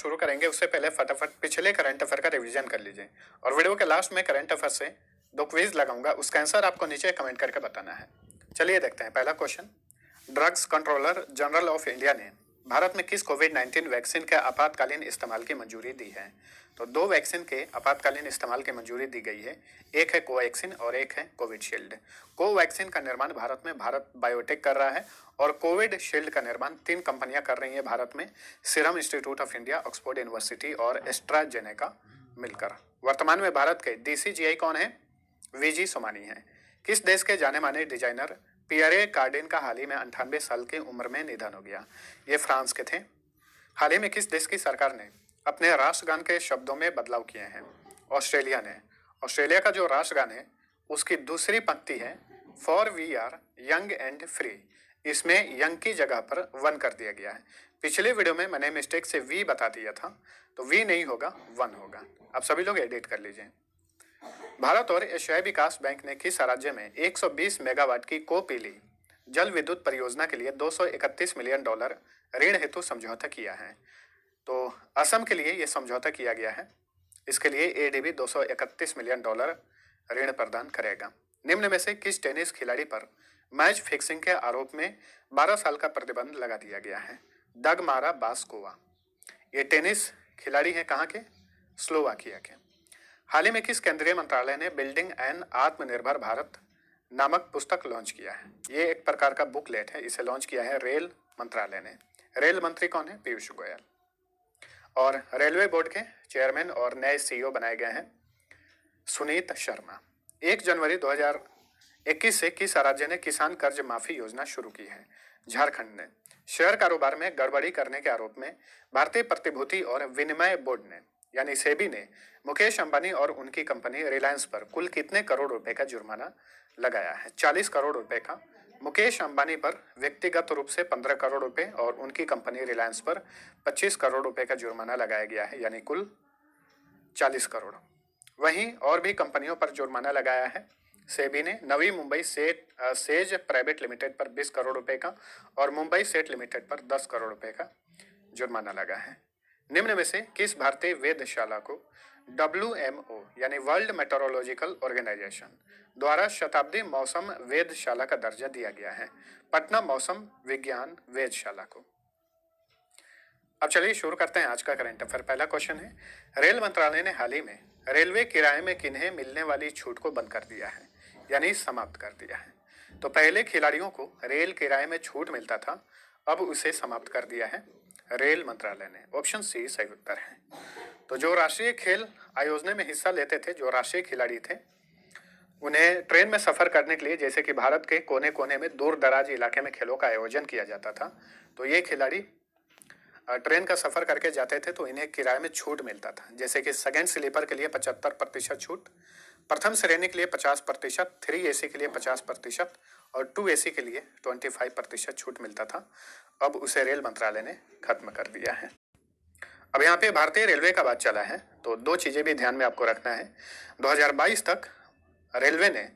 शुरू करेंगे उससे पहले फटाफट पिछले करंट अफेयर का रिवीजन कर लीजिए और वीडियो के लास्ट में करंट अफेयर से 2 क्विज लगाऊंगा, उसका आंसर आपको नीचे कमेंट करके बताना है। चलिए देखते हैं पहला question. Drugs controller general of India ने भारत में किस कोविड-19 वैक्सीन के आपातकालीन इस्तेमाल की मंजूरी दी है? तो 2 वैक्सीन के आपातकालीन इस्तेमाल की मंजूरी दी गई है, एक है कोवैक्सीन और एक है कोविशील्ड। कोवैक्सीन का निर्माण भारत में भारत बायोटेक कर रहा है और कोविशील्ड का निर्माण 3 कंपनियां कर रही हैं भारत में, serum institute of India, Oxford university और एस्ट्राजेनेका मिलकर। वर्तमान में भारत के DCGI कौन है? वीजी सोमानी है। किस देश के जाने माने डिजाइनर पियरे कार्डेन का हाल ही में 98 साल की उम्र में निधन हो गया? ये फ्रांस के थे। हाल ही में किस देश की सरकार ने अपने राष्ट्रगान के शब्दों में बदलाव किए हैं? ऑस्ट्रेलिया ने। ऑस्ट्रेलिया का जो राष्ट्रगान है उसकी दूसरी पंक्ति है for we are young and free. इसमें यंग की जगह पर वन कर दिया गया है। पिछले वीडियो में मैंने मिस्टेक से वी बता दिया था, तो वी नहीं होगा, वन होगा। अब सभी लोग एडिट कर लीजिए। भारत और एशियाई विकास बैंक ने किस राज्य में 120 मेगावाट की कोपिली जल विद्युत परियोजना के लिए $231 मिलियन ऋण हेतु समझौता किया है? तो असम के लिए यह समझौता किया गया है। इसके लिए एडीबी $231 मिलियन ऋण प्रदान करेगा। निम्न में से किस टेनिस खिलाड़ी पर मैच फिक्सिंग के आरोप में 12 साल का प्रतिबंध लगा दिया गया है? डगमारा बास्कोवा। ये टेनिस खिलाड़ी हैं कहाँ के? स्लोवाकिया के। हाल ही में किस केंद्रीय मंत्रालय ने बिल्डिंग एंड आत्मनिर्भर भारत नामक पुस्तक लॉन्च किया है? ये एक प्रकार का बुकलेट है, इसे लॉन्च किया है रेल मंत्रालय ने। रेल मंत्री कौन है? पीयूष गोयल। और रेलवे बोर्ड के चेयरमैन और नए CEO बनाए गए हैं सुनीत शर्मा। 1 जनवरी 2021 से किस राज्य ने किसान कर्ज माफी योजना शुरू की है? झारखंड ने। शेयर कारोबार में गड़बड़ी करने के आरोप में भारतीय प्रतिभूति और विनिमय बोर्ड ने यानी सेबी ने मुकेश अंबानी और उनकी कंपनी रिलायंस पर कुल कितने करोड़ रुपए का जुर्माना लगाया है? 40 करोड़ रुपए का। मुकेश अंबानी पर व्यक्तिगत रूप से 15 करोड़ रुपए और उनकी कंपनी रिलायंस पर 25 करोड़ रुपए का जुर्माना लगाया गया है, यानी कुल 40 करोड़। वहीं और भी कंपनियों पर जुर्माना लगाया है सेबी ने। Navi Mumbai says private limited पर 20 करोड़ रुपए का और मुंबई सेट लिमिटेड पर 10 करोड़ रुपए का जुर्माना लगा है। निम्न में से किस भारतीय वेधशाला को WMO यानी वर्ल्ड मेट्रोलॉजिकल ऑर्गेनाइजेशन द्वारा शताब्दी मौसम वेधशाला का दर्जा दिया गया है? पटना मौसम विज्ञान वेधशाला को। अब चलिए शुरू करते हैं आज का करंट अफेयर। पहला क्वेश्चन है, रेल मंत्रालय ने हाल ही में रेलवे किराए में किन्हें मिलने वाली छूट को बंद कर दिया है यानी समाप्त कर दिया है? तो पहले खिलाड़ियों को रेल किराए में छूट मिलता था, अब उसे समाप्त कर दिया है रेल मंत्रालय ने। ऑप्शन सी सही उत्तर है। तो जो राष्ट्रीय खेल आयोजन में हिस्सा लेते थे, जो राष्ट्रीय खिलाड़ी थे, उन्हें ट्रेन में सफर करने के लिए, जैसे कि भारत के कोने कोने में दूर दराज इलाके में खेलों का आयोजन किया जाता था, तो ये खिलाड़ी ट्रेन का सफर करके जाते थे तो इन्हें किराए में छूट मिलता था। जैसे कि सेकंड स्लीपर के लिए 75% छूट, प्रथम श्रेणी के लिए 50%, 3 AC के लिए 50% और 2 AC के लिए 25% छूट मिलता था। अब उसे रेल मंत्रालय ने खत्म कर दिया है। अब यहाँ पे भारतीय रेलवे का बात चला है तो 2 चीजें भी ध्यान में आपको रखना है। 2022 तक रेलवे ने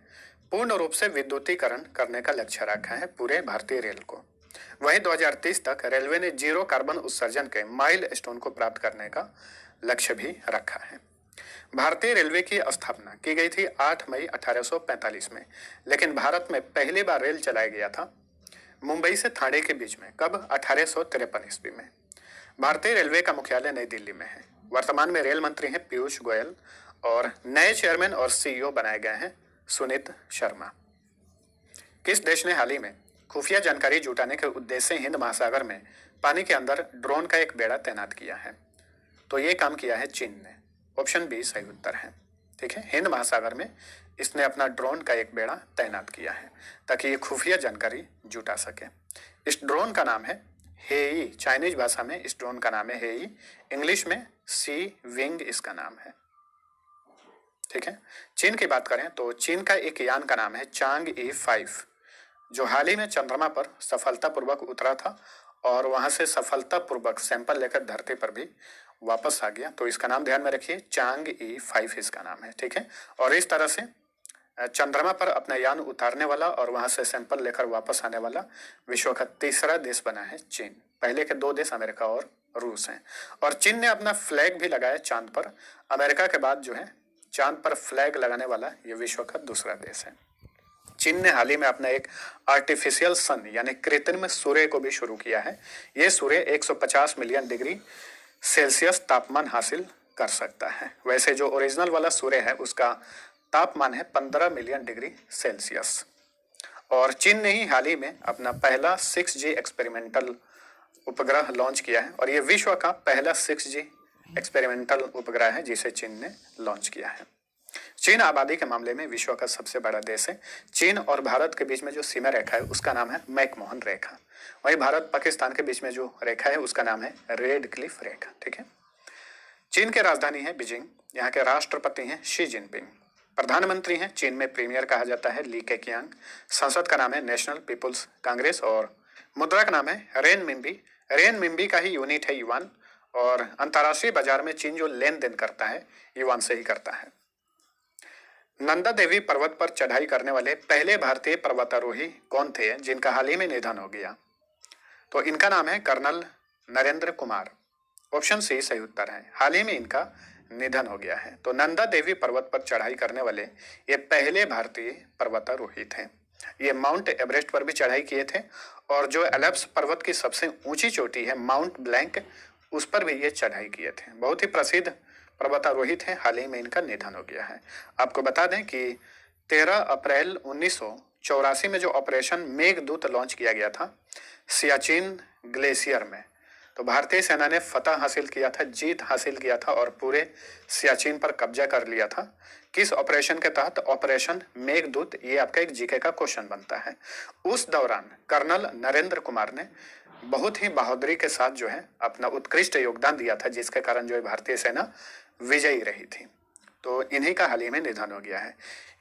पूर्ण रूप से विद्युतीकरण करने का लक्ष्य रखा है पूरे भारतीय रेल को। वहीं 2030 तक रेलवे ने 0 कार्बन उत्सर्जन के माइलस्टोन को प्राप्त करने का लक्ष्य भी रखा है। भारतीय रेलवे की स्थापना की गई थी 8 मई 1845 में, लेकिन भारत में पहली बार रेल चलाया गया था मुंबई से ठाणे के बीच में। कब? 1853 ईस्वी में। भारतीय रेलवे का मुख्यालय नई दिल्ली में है। वर्तमान में रेल मंत्री हैं पीयूष गोयल और नए चेयरमैन और CEO बनाए गए हैं सुनीत शर्मा। किस देश ने हाल ही में खुफिया जानकारी जुटाने के उद्देश्य से हिंद महासागर में पानी के अंदर ड्रोन का एक बेड़ा तैनात किया है? तो ये काम किया है चीन ने। ऑप्शन बी सही उत्तर है। ठीक है, हिंद महासागर में इसने अपना ड्रोन का एक बेड़ा तैनात किया है ताकि ये खुफिया जानकारी जुटा सके। इस ड्रोन का नाम है हेई। चाइनीज भाषा में इस ड्रोन का नाम है हेई, इंग्लिश में सी विंग इसका नाम है। ठीक है, चीन की बात करें तो चीन का एक यान का नाम है चांग-ई 5 जो हाल ही में चंद्रमा पर सफलतापूर्वक उतरा था और वहां से सफलतापूर्वक सैंपल लेकर धरती पर भी वापस आ गया। तो इसका नाम ध्यान में रखिए, चांग-ई 5 इसका नाम है। ठीक है, और इस तरह से चंद्रमा पर अपना यान उतारने वाला और वहां से सैंपल लेकर वापस आने वाला विश्व का तीसरा देश बना है चीन। पहले के 2 देश अमेरिका और रूस है। और चीन ने अपना फ्लैग भी लगाया चांद पर। अमेरिका के बाद जो है चांद पर फ्लैग लगाने वाला ये विश्व का दूसरा देश है। चीन ने हाल ही में अपना एक आर्टिफिशियल सन यानी कृत्रिम सूर्य को भी शुरू किया है। ये सूर्य 150 मिलियन डिग्री सेल्सियस तापमान हासिल कर सकता है। वैसे जो ओरिजिनल वाला सूर्य है उसका तापमान है 15 मिलियन डिग्री सेल्सियस। और चीन ने ही हाल ही में अपना पहला 6G एक्सपेरिमेंटल उपग्रह लॉन्च किया है और ये विश्व का पहला 6G एक्सपेरिमेंटल उपग्रह है जिसे चीन ने लॉन्च किया है। चीन आबादी के मामले में विश्व का सबसे बड़ा देश है। चीन और भारत के बीच में जो सीमा रेखा है उसका नाम है मैकमोहन रेखा। वहीं भारत पाकिस्तान के बीच में जो रेखा है उसका नाम है रेड क्लिफ रेखा। ठीक है। चीन की राजधानी है बीजिंग। यहाँ के राष्ट्रपति हैं शी जिनपिंग। प्रधानमंत्री हैं चीन में प्रीमियर कहा जाता है ली केकियांग। संसद का नाम है नेशनल पीपुल्स कांग्रेस और मुद्रा का नाम है रेनमिनबी। रेनमिनबी का ही यूनिट है युआन और अंतर्राष्ट्रीय बाजार में चीन जो लेन देन करता है युआन से ही करता है। नंदा देवी पर्वत पर चढ़ाई करने वाले पहले भारतीय पर्वतारोही कौन थे जिनका हाल ही में निधन हो गया? तो इनका नाम है colonel Narendra Kumar. Option C सही उत्तर है। हाल ही में इनका निधन हो गया है। तो नंदा देवी पर्वत पर चढ़ाई करने वाले ये पहले भारतीय पर्वतारोही थे। ये माउंट एवरेस्ट पर भी चढ़ाई किए थे और जो एल्प्स पर्वत की सबसे ऊंची चोटी है माउंट ब्लैंक उस पर भी ये चढ़ाई किए थे। बहुत ही प्रसिद्ध पर्वतारोही थे। हाल ही में इनका निधन हो गया है। आपको बता दें कि 13 अप्रैल 1984 में जो ऑपरेशन मेघदूत लॉन्च किया गया था सियाचिन ग्लेशियर में, तो भारतीय सेना ने फतह हासिल किया था, जीत हासिल किया था और पूरे सियाचिन पर कब्जा कर लिया था। किस ऑपरेशन के तहत? ऑपरेशन मेघदूत। ये आपका एक जीके का क्वेश्चन बनता है। उस दौरान कर्नल नरेंद्र कुमार ने बहुत ही बहादुरी के साथ जो है अपना उत्कृष्ट योगदान दिया था जिसके कारण जो है भारतीय सेना विजयी रही थी। तो इन्हीं का हाल ही में निधन हो गया है।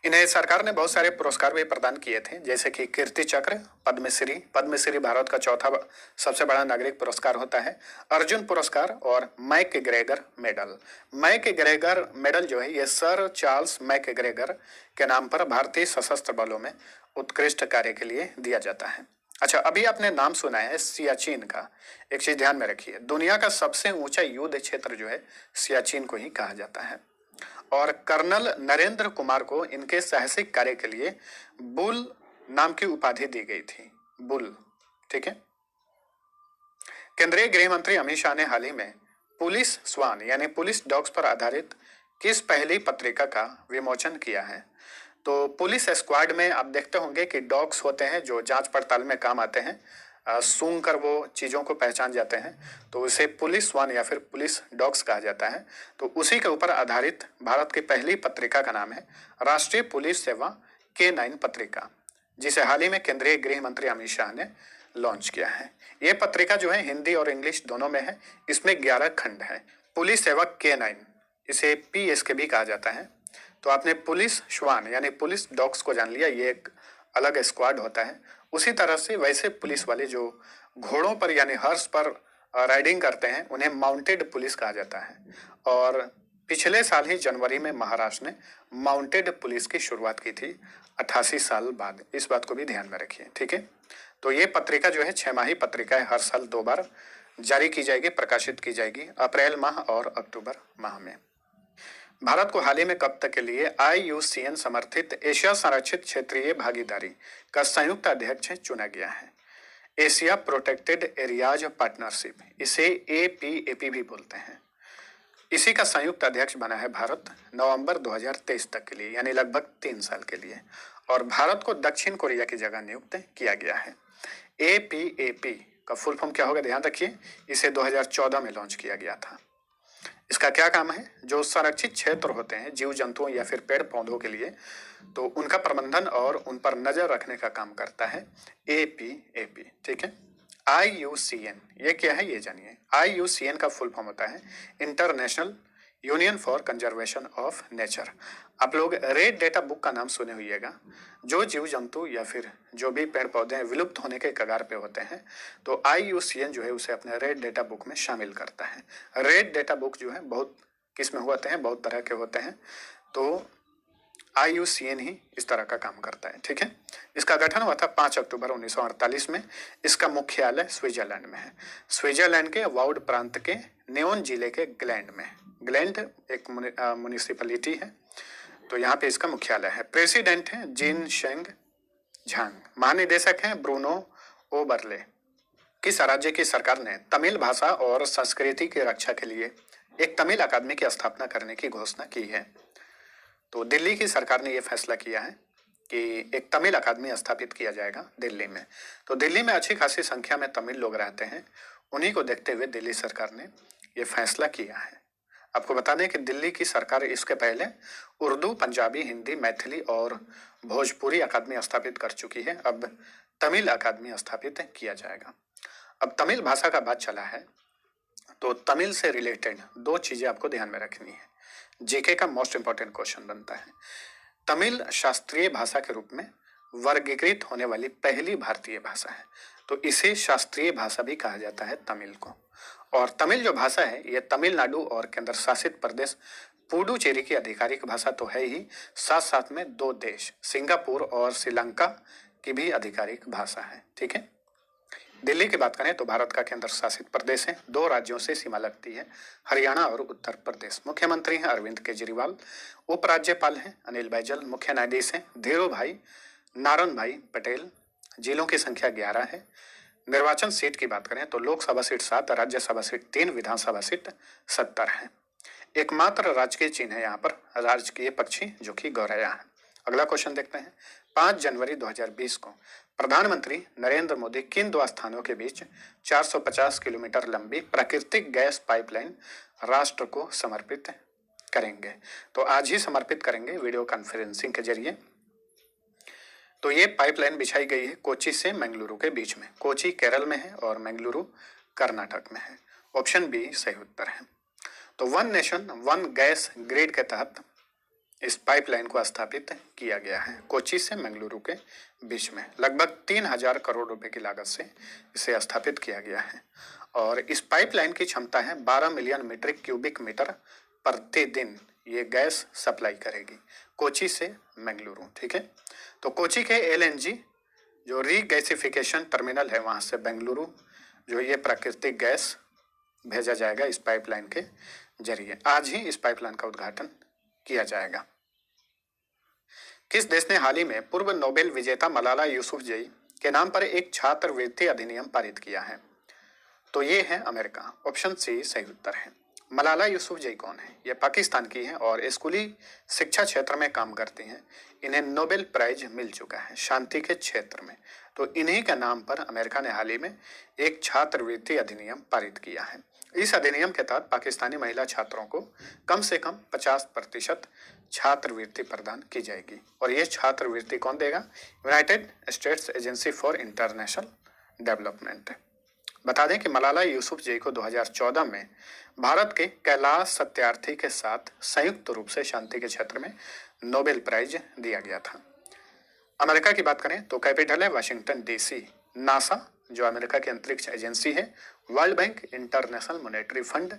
इन्हें सरकार ने बहुत सारे पुरस्कार भी प्रदान किए थे जैसे कि कीर्ति चक्र, पद्मश्री। पद्मश्री भारत का चौथा सबसे बड़ा नागरिक पुरस्कार होता है। अर्जुन पुरस्कार और मैकग्रेगर मेडल। मैकग्रेगर मेडल जो है ये सर चार्ल्स मैकग्रेगर के नाम पर भारतीय सशस्त्र बलों में उत्कृष्ट कार्य के लिए दिया जाता है। अच्छा, अभी आपने नाम सुना है सियाचिन का। एक चीज ध्यान में रखिए, दुनिया का सबसे ऊंचा युद्ध क्षेत्र जो है सियाचिन को ही कहा जाता है। और कर्नल नरेंद्र कुमार को इनके साहसिक कार्य के लिए बुल नाम की उपाधि दी गई थी। बुल। ठीक है। केंद्रीय गृह मंत्री अमित शाह ने हाल ही में पुलिस स्वान यानी पुलिस डॉग्स पर आधारित किस पहली पत्रिका का विमोचन किया है? तो पुलिस स्क्वाड में आप देखते होंगे कि डॉग्स होते हैं जो जांच पड़ताल में काम आते हैं। सूंघ कर वो चीज़ों को पहचान जाते हैं, तो उसे पुलिस स्वान या फिर पुलिस डॉग्स कहा जाता है। तो उसी के ऊपर आधारित भारत की पहली पत्रिका का नाम है राष्ट्रीय पुलिस सेवा K9 पत्रिका, जिसे हाल ही में केंद्रीय गृह मंत्री अमित शाह ने लॉन्च किया है। ये पत्रिका जो है हिंदी और इंग्लिश दोनों में है। इसमें 11 खंड है। पुलिस सेवा K9, इसे PSK भी कहा जाता है। तो आपने पुलिस श्वान यानी पुलिस डॉग्स को जान लिया, ये एक अलग स्क्वाड होता है। उसी तरह से वैसे पुलिस वाले जो घोड़ों पर यानी हॉर्स पर राइडिंग करते हैं उन्हें माउंटेड पुलिस कहा जाता है। और पिछले साल ही जनवरी में महाराष्ट्र ने माउंटेड पुलिस की शुरुआत की थी 88 साल बाद। इस बात को भी ध्यान में रखिए। ठीक है। तो ये पत्रिका जो है 6 माही पत्रिका है, हर साल 2 बार जारी की जाएगी, प्रकाशित की जाएगी, अप्रैल माह और अक्टूबर माह में। भारत को हाल ही में कब तक के लिए IUCN समर्थित एशिया संरक्षित क्षेत्रीय भागीदारी का संयुक्त अध्यक्ष चुना गया है? एशिया प्रोटेक्टेड एरियाज पार्टनरशिप, इसे APAP भी बोलते हैं। इसी का संयुक्त अध्यक्ष बना है भारत नवंबर 2023 तक के लिए, यानी लगभग 3 साल के लिए। और भारत को दक्षिण कोरिया की जगह नियुक्त किया गया है। APAP का फुल फॉर्म क्या होगा? ध्यान रखिए, इसे 2014 में लॉन्च किया गया था। इसका क्या काम है? जो संरक्षित क्षेत्र होते हैं जीव जंतुओं या फिर पेड़ पौधों के लिए, तो उनका प्रबंधन और उन पर नजर रखने का काम करता है APAP। ठीक है। IUCN ये क्या है ये जानिए। IUCN का फुल फॉर्म होता है international union for conservation of nature. आप लोग रेड डेटा बुक का नाम सुने होइएगा। जो जीव जंतु या फिर जो भी पेड़ पौधे विलुप्त होने के कगार पे होते हैं, तो IUCN जो है उसे अपने रेड डेटा बुक में शामिल करता है। रेड डेटा बुक जो है बहुत किस्में होते हैं, बहुत तरह के होते हैं। तो IUCN ही इस तरह का काम करता है, ठीक है। इसका गठन हुआ था 5 अक्टूबर 1948 में। इसका मुख्यालय स्विट्जरलैंड में है, स्विट्जरलैंड के वाउड प्रांत के नेओन जिले के ग्लैंड में। ग्लैंड एक म्युनिसिपैलिटी है, तो यहाँ पे इसका मुख्यालय है। प्रेसिडेंट है जिन शेंग झांग, महानिदेशक हैं ब्रूनो ओबरले। किस राज्य की सरकार ने तमिल भाषा और संस्कृति की रक्षा के लिए एक तमिल अकादमी की स्थापना करने की घोषणा की है? तो दिल्ली की सरकार ने यह फैसला किया है कि एक तमिल अकादमी स्थापित किया जाएगा दिल्ली में। तो दिल्ली में अच्छी खासी संख्या में तमिल लोग रहते हैं, उन्हीं को देखते हुए दिल्ली सरकार ने यह फैसला किया है। आपको बता दें कि दिल्ली की सरकार इसके पहले उर्दू, पंजाबी, हिंदी, मैथिली और भोजपुरी अकादमी स्थापित कर चुकी है। अब तमिल अकादमी स्थापित किया जाएगा। अब तमिल भाषा का बात चला है, तो तमिल से रिलेटेड 2 चीजें आपको ध्यान में रखनी है। जीके का मोस्ट इंपॉर्टेंट क्वेश्चन बनता है। तमिल शास्त्रीय भाषा के रूप में वर्गीकृत होने वाली पहली भारतीय भाषा है, तो इसे शास्त्रीय भाषा भी कहा जाता है तमिल को। और तमिल जो भाषा है ये तमिलनाडु और केंद्र शासित प्रदेश पुडुचेरी की आधिकारिक भाषा तो है ही, साथ साथ में 2 देश सिंगापुर और श्रीलंका की भी आधिकारिक भाषा है, ठीक है। दिल्ली की बात करें तो भारत का केंद्र शासित प्रदेश है, 2 राज्यों से सीमा लगती है, हरियाणा और उत्तर प्रदेश। मुख्यमंत्री हैं अरविंद केजरीवाल, उपराज्यपाल हैं अनिल बैजल, मुख्य न्यायाधीश हैं धीरू भाई नारायण भाई पटेल। जिलों की संख्या 11 है। निर्वाचन सीट की बात करें तो लोकसभा सीट 7, राज्यसभा सीट 3, विधानसभा सीट 70 है। एकमात्र राजकीय चिन्ह है यहाँ पर राजकीय पक्षी जो कि गौरैया है। अगला क्वेश्चन देखते हैं। 5 जनवरी 2020 को प्रधानमंत्री नरेंद्र मोदी किन 2 स्थानों के बीच 450 किलोमीटर लंबी प्राकृतिक गैस पाइपलाइन राष्ट्र को समर्पित करेंगे? तो आज ही समर्पित करेंगे वीडियो कॉन्फ्रेंसिंग के जरिए। तो ये पाइपलाइन बिछाई गई है कोची से मंगलुरु के बीच में। कोची केरल में है और मंगलुरु कर्नाटक में है। ऑप्शन बी सही उत्तर है। तो 1 नेशन 1 गैस ग्रिड के तहत इस पाइपलाइन को स्थापित किया गया है कोची से मंगलुरु के बीच में। लगभग 3000 करोड़ रुपए की लागत से इसे स्थापित किया गया है और इस पाइपलाइन की क्षमता है 12 मिलियन मीट्रिक क्यूबिक मीटर प्रतिदिन ये गैस सप्लाई करेगी कोची से मंगलुरु, ठीक है। तो कोची के LNG जो रीगैसिफिकेशन टर्मिनल है वहां से बेंगलुरु जो ये प्राकृतिक गैस भेजा जाएगा इस पाइपलाइन के जरिए। आज ही इस पाइपलाइन का उद्घाटन किया जाएगा। किस देश ने हाल ही में पूर्व नोबेल विजेता मलाला यूसुफजई के नाम पर एक छात्रवृत्ति अधिनियम पारित किया है? तो ये है अमेरिका। ऑप्शन सी सही उत्तर है। मलाला यूसुफजई कौन है? ये पाकिस्तान की है और स्कूली शिक्षा क्षेत्र में काम करती हैं। इन्हें नोबेल प्राइज मिल चुका है शांति के क्षेत्र में। तो इन्हीं के नाम पर अमेरिका ने हाल ही में एक छात्रवृत्ति अधिनियम पारित किया है। इस अधिनियम के तहत पाकिस्तानी महिला छात्रों को कम से कम 50% छात्रवृत्ति प्रदान की जाएगी। और ये छात्रवृत्ति कौन देगा? United states agency for international development. बता दें कि मलाला यूसुफजई को 2014 में भारत के कैलाश सत्यार्थी के साथ संयुक्त रूप से शांति के क्षेत्र में नोबेल प्राइज दिया गया था। अमेरिका की बात करें तो कैपिटल है वाशिंगटन DC। नासा जो अमेरिका की अंतरिक्ष एजेंसी है, world bank, international monetary fund,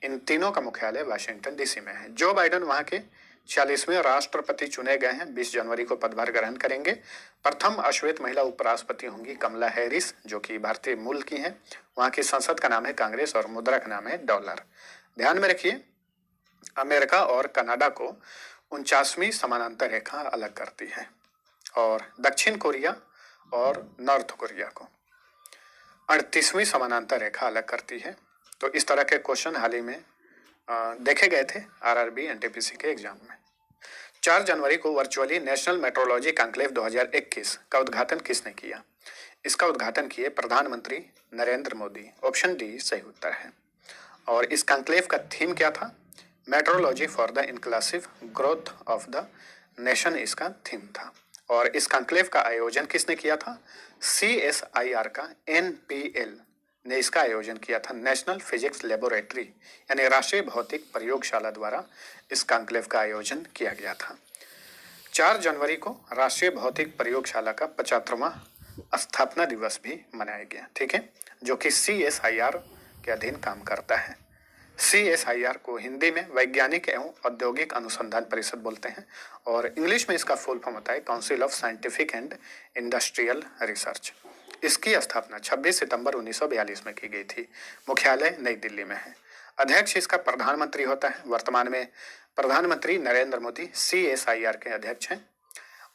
इन तीनों का मुख्यालय वाशिंगटन DC में है। जो बाइडेन वहां के 46वें राष्ट्रपति चुने गए हैं, 20 जनवरी को पदभार ग्रहण करेंगे। प्रथम अश्वेत महिला उपराष्ट्रपति होंगी कमला हैरिस जो कि भारतीय मूल की हैं। वहां की संसद का नाम है कांग्रेस और मुद्रा का नाम है डॉलर। ध्यान में रखिए अमेरिका और कनाडा को 49वीं समानांतर रेखा अलग करती है और दक्षिण कोरिया और नॉर्थ कोरिया को 38वीं समानांतर रेखा अलग करती है। तो इस तरह के क्वेश्चन हाल ही में देखे गए थे RRB NTPC के एग्जाम में। 4 जनवरी को वर्चुअली नेशनल मेट्रोलॉजी कॉन्क्लेव 2021 का उद्घाटन किसने किया? इसका उद्घाटन किए प्रधानमंत्री नरेंद्र मोदी। ऑप्शन डी सही उत्तर है। और इस कॉन्क्लेव का थीम क्या था? Metrology for the inclusive growth of the nation इसका थीम था। और इस कॉन्क्लेव का आयोजन किसने किया था? CSIR का NPL ने इसका आयोजन किया था। नेशनल फिजिक्स लेबोरेटरी यानी राष्ट्रीय भौतिक प्रयोगशाला द्वारा इस कॉन्क्लेव का आयोजन किया गया था। 4 जनवरी को राष्ट्रीय भौतिक प्रयोगशाला का 75वां स्थापना दिवस भी मनाया गया, ठीक है, जो कि CSIR के अधीन काम करता है। CSIR को हिंदी में वैज्ञानिक एवं औद्योगिक अनुसंधान परिषद बोलते हैं और इंग्लिश में इसका फुल फॉर्म होता है council of scientific and industrial research. इसकी स्थापना 26 सितंबर 1942 में की गई थी। मुख्यालय नई दिल्ली में है। अध्यक्ष इसका प्रधानमंत्री होता है। वर्तमान में प्रधानमंत्री नरेंद्र मोदी CSIR के अध्यक्ष हैं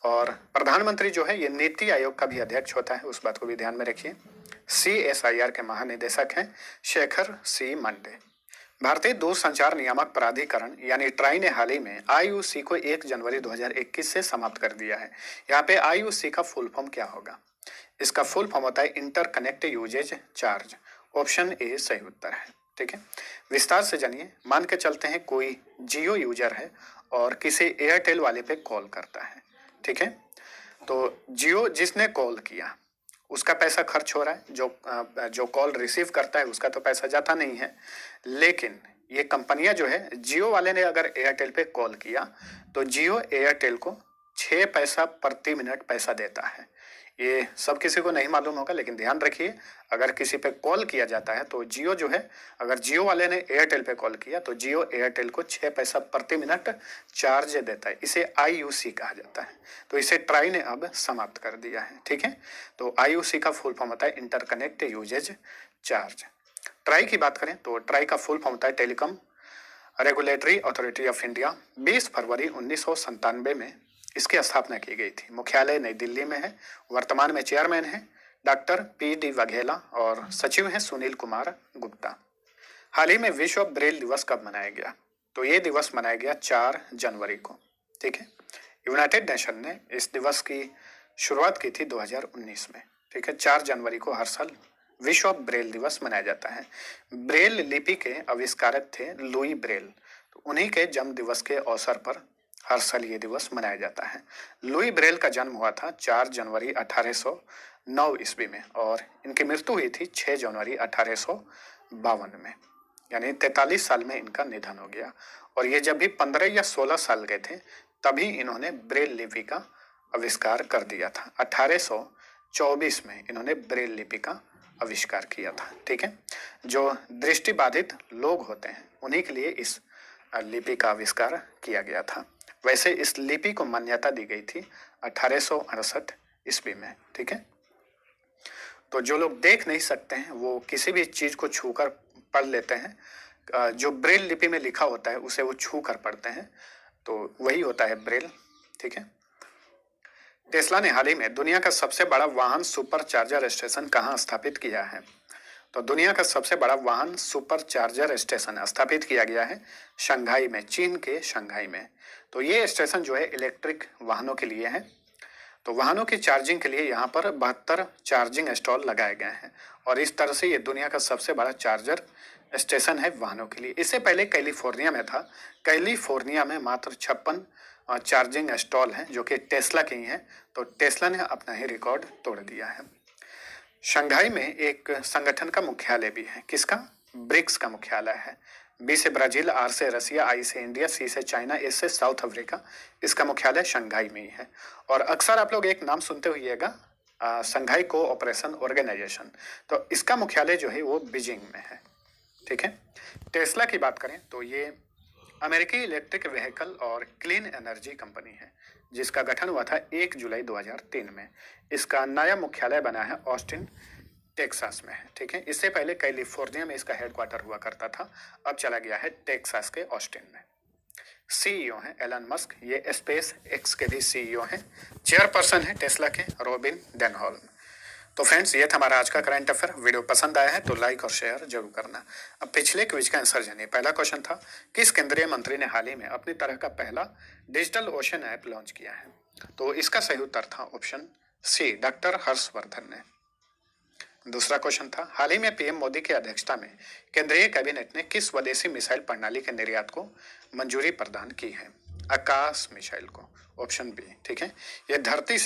और प्रधानमंत्री जो है ये नीति आयोग का भी अध्यक्ष होता है, उस बात को भी ध्यान में रखिए। CSIR के महानिदेशक हैं शेखर C मंडे। भारतीय दूरसंचार नियामक प्राधिकरण यानी ट्राई ने हाल ही में IUC को 1 जनवरी 2021 से समाप्त कर दिया है। यहाँ पे IUC का फुल फॉर्म क्या होगा? इसका फुल फॉर्म होता है interconnect usages charge. Option A सही उत्तर है। ठीक है, विस्तार से जानिए। मान के चलते हैं कोई जियो यूजर है और किसी एयरटेल वाले पे कॉल करता है। ठीक है, तो जियो जिसने कॉल किया उसका पैसा खर्च हो रहा है, जो कॉल रिसीव करता है उसका तो पैसा जाता नहीं है। लेकिन ये कंपनियां जो है, जियो वाले ने अगर एयरटेल पे कॉल किया तो जियो एयरटेल को 6 पैसा प्रति मिनट पैसा देता है। ये सब किसी को नहीं मालूम होगा, लेकिन ध्यान रखिए अगर किसी पे कॉल किया जाता है तो जियो जो है, अगर जियो वाले ने एयरटेल पे कॉल किया तो जियो एयरटेल को 6 पैसा प्रति मिनट चार्ज देता है। इसे IUC कहा जाता है। तो इसे ट्राई ने अब समाप्त कर दिया है। ठीक है, तो IUC का फुल फॉर्म होता है इंटरकनेक्ट यूजेज चार्ज। ट्राई की बात करें तो ट्राई का फुल फॉर्म होता है telecom regulatory authority of India. 20 फरवरी 1997 में इसकी स्थापना की गई थी। मुख्यालय नई दिल्ली में है। वर्तमान में चेयरमैन है डॉक्टर PD वाघेला और सचिव हैं सुनील कुमार गुप्ता। हाल ही में विश्व ब्रेल दिवस कब मनाया गया? तो ये दिवस मनाया गया 4 जनवरी को। ठीक है, यूनाइटेड नेशन ने इस दिवस की शुरुआत की थी 2019 में। ठीक है, 4 जनवरी को हर साल विश्व ब्रेल दिवस मनाया जाता है। ब्रेल लिपि के आविष्कारक थे लुई ब्रेल। तो उन्हीं के जन्म दिवस के अवसर पर हर साल ये दिवस मनाया जाता है। लुई ब्रेल का जन्म हुआ था 4 जनवरी 1809 ईस्वी में और इनकी मृत्यु हुई थी 6 जनवरी 1852 में, यानी 43 साल में इनका निधन हो गया। और ये जब भी 15 या 16 साल के थे तभी इन्होंने ब्रेल लिपि का आविष्कार कर दिया था। 1824 में इन्होंने ब्रेल लिपि का आविष्कार किया था। ठीक है, जो दृष्टिबाधित लोग होते हैं उन्हीं के लिए इस लिपि का आविष्कार किया गया था। वैसे इस लिपि को मान्यता दी गई थी 1868 ईस्वी में। ठीक है, तो जो लोग देख नहीं सकते हैं वो किसी भी चीज को छूकर पढ़ लेते हैं। जो ब्रेल लिपि में लिखा होता है उसे वो छू कर पढ़ते हैं, तो वही होता है ब्रेल। ठीक है, टेस्ला ने हाल ही में दुनिया का सबसे बड़ा वाहन सुपर चार्जर स्टेशन कहाँ स्थापित किया है? तो दुनिया का सबसे बड़ा वाहन सुपर चार्जर स्टेशन स्थापित किया गया है शंघाई में, चीन के शंघाई में। तो ये स्टेशन जो है इलेक्ट्रिक वाहनों के लिए है। तो वाहनों की चार्जिंग के लिए यहाँ पर 72 चार्जिंग स्टॉल लगाए गए हैं और इस तरह से ये दुनिया का सबसे बड़ा चार्जर स्टेशन है वाहनों के लिए। इससे पहले कैलिफोर्निया में था। कैलिफोर्निया में मात्र 56 चार्जिंग स्टॉल हैं जो कि टेस्ला की हैं। तो टेस्ला ने अपना ही रिकॉर्ड तोड़ दिया है। शंघाई में एक संगठन का मुख्यालय भी है। किसका? ब्रिक्स का मुख्यालय है। B से ब्राजील, R से रसिया, I से इंडिया, C से चाइना, S से साउथ अफ्रीका। इसका मुख्यालय शंघाई में ही है। और अक्सर आप लोग एक नाम सुनते होइएगा शंघाई कोऑपरेशन ऑर्गेनाइजेशन। तो इसका मुख्यालय जो है वो बीजिंग में है। ठीक है, टेस्ला की बात करें तो ये अमेरिकी इलेक्ट्रिक व्हीकल और क्लीन एनर्जी कंपनी है जिसका गठन हुआ था 1 जुलाई 2003 में। इसका नया मुख्यालय बना है ऑस्टिन टेक्सास में है। ठीक है, इससे पहले कैलिफोर्निया में इसका हेडक्वार्टर हुआ करता था, अब चला गया है टेक्सास के ऑस्टिन में। CEO हैं एलन मस्क, ये स्पेस एक्स के भी CEO हैं। चेयरपर्सन है टेस्ला के रॉबिन डेनहॉल। तो फ्रेंड्स, ये था हमारा आज का करंट अफेयर। वीडियो पसंद आया है तो लाइक और शेयर जरूर करना। अब पिछले क्विज का आंसर जानिए। पहला क्वेश्चन था किस केंद्रीय मंत्री ने हाल ही में अपनी तरह का पहला डिजिटल ओशन ऐप लॉन्च किया है? तो इसका सही उत्तर था ऑप्शन C, डॉक्टर हर्षवर्धन ने। दूसरा क्वेश्चन था हाल ही में PM मोदी की अध्यक्षता में केंद्रीय कैबिनेट ने किस स्वदेशी मिसाइल प्रणाली के निर्यात को मंजूरी प्रदान की है? आकाश मिसाइल को, ऑप्शन B। ठीक है, यह धरती